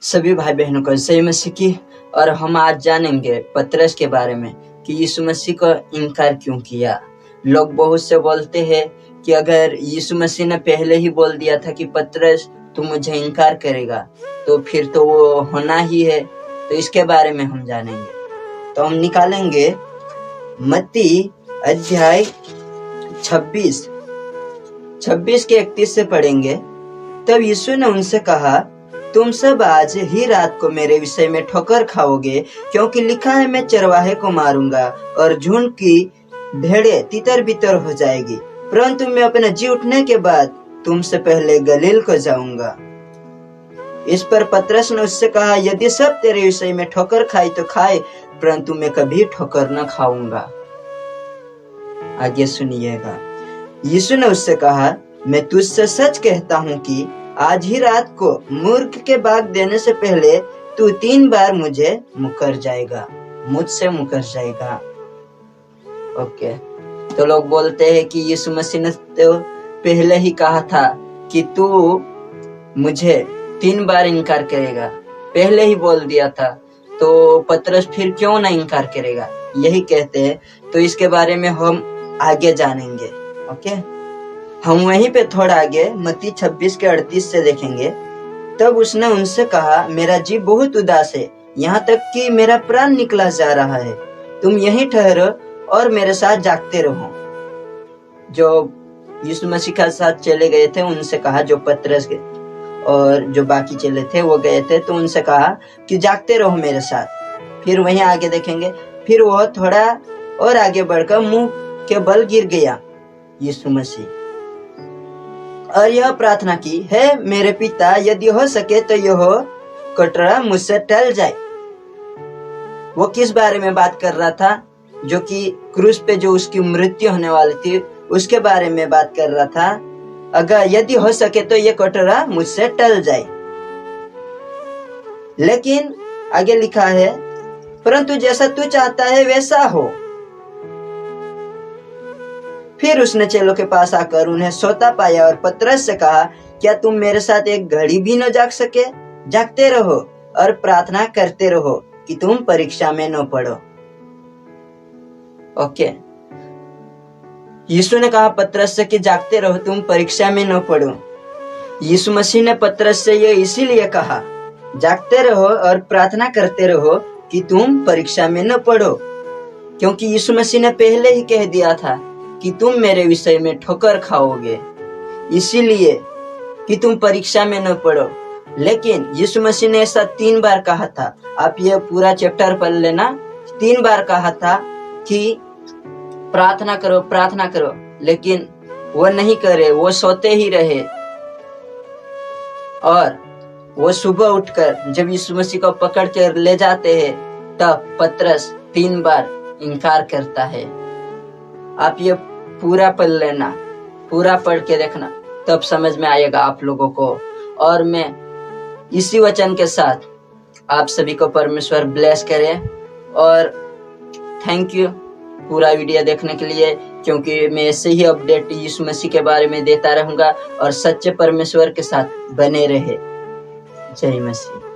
सभी भाई बहनों को जय मसीह की। और हम आज जानेंगे पतरस के बारे में कि यीशु मसीह को इनकार क्यों किया। लोग बहुत से बोलते हैं कि अगर यीशु मसीह ने पहले ही बोल दिया था कि पतरस तू मुझे इनकार करेगा तो फिर तो वो होना ही है। तो इसके बारे में हम जानेंगे। तो हम निकालेंगे मत्ती अध्याय 26 के 31 से पढ़ेंगे। तब यीशु ने उनसे कहा, तुम सब आज ही रात को मेरे विषय में ठोकर खाओगे, क्योंकि लिखा है मैं चरवाहे को मारूंगा और झुंड की भेड़ें तितर बितर हो जाएगी। परंतु मैं अपने जी उठने के बाद तुमसे पहले गलील को जाऊंगा। इस पर पतरस ने उससे कहा, यदि सब तेरे विषय में ठोकर खाए तो खाए, परंतु मैं कभी ठोकर न खाऊंगा। आगे सुनिएगा। यीशु ने उससे कहा, मैं तुझसे सच कहता हूँ कि आज ही रात को मूर्ख के भाग देने से पहले तू 3 बार मुझसे मुकर जाएगा। ओके। तो लोग बोलते हैं कि यीशु मसीह ने तो पहले ही कहा था कि तू मुझे 3 बार इनकार करेगा, पहले ही बोल दिया था, तो पतरस फिर क्यों ना इनकार करेगा, यही कहते हैं। तो इसके बारे में हम आगे जानेंगे। ओके, हम वहीं पे थोड़ा आगे मत्ती 26 के 38 से देखेंगे। तब उसने उनसे कहा, मेरा जी बहुत उदास है, यहाँ तक कि मेरा प्राण निकला जा रहा है। तुम यहीं ठहरो और मेरे साथ जागते रहो। जो यीशु मसीह के साथ चले गए थे उनसे कहा, जो पतरस के और जो बाकी चले थे वो गए थे, तो उनसे कहा कि जागते रहो मेरे साथ। फिर वहीं आगे देखेंगे, फिर वो थोड़ा और आगे बढ़कर मुंह के बल गिर गया यीशु मसीह और यह प्रार्थना की, है मेरे पिता, यदि हो सके तो यह कटोरा मुझसे टल जाए। वो किस बारे में बात कर रहा था? जो कि क्रूस पे जो उसकी मृत्यु होने वाली थी उसके बारे में बात कर रहा था। अगर यदि हो सके तो ये कटोरा मुझसे टल जाए। लेकिन आगे लिखा है, परंतु जैसा तू चाहता है वैसा हो। फिर उसने चेलों के पास आकर उन्हें सोता पाया और पतरस से कहा, क्या तुम मेरे साथ एक घड़ी भी न जाग सके? जागते रहो और प्रार्थना करते रहो कि तुम परीक्षा में न पड़ो। ओके, यीशु ने कहा पतरस से कि जागते रहो, तुम परीक्षा में न पड़ो। यीशु मसीह ने पतरस से ये इसीलिए कहा, जागते रहो और प्रार्थना करते रहो कि तुम परीक्षा में न पड़ो, क्योंकि यीशु मसीह ने पहले ही कह दिया था कि तुम मेरे विषय में ठोकर खाओगे, इसीलिए कि तुम परीक्षा में न पड़ो। लेकिन यीशु मसीह ने ऐसा 3 बार कहा था। आप ये पूरा चैप्टर पढ़ लेना। 3 बार कहा था कि प्रार्थना करो, लेकिन वो नहीं करे, वो सोते ही रहे। और वो सुबह उठकर जब यीशु मसीह को पकड़ कर ले जाते हैं तब पतरस 3 बार इनकार करता है। आप ये पूरा पढ़ लेना, पूरा पढ़ के देखना, तब समझ में आएगा आप लोगों को। और मैं इसी वचन के साथ आप सभी को परमेश्वर ब्लेस करे। और थैंक यू पूरा वीडियो देखने के लिए, क्योंकि मैं ऐसे ही अपडेट यीशु मसीह के बारे में देता रहूंगा और सच्चे परमेश्वर के साथ बने रहे। जय मसीह।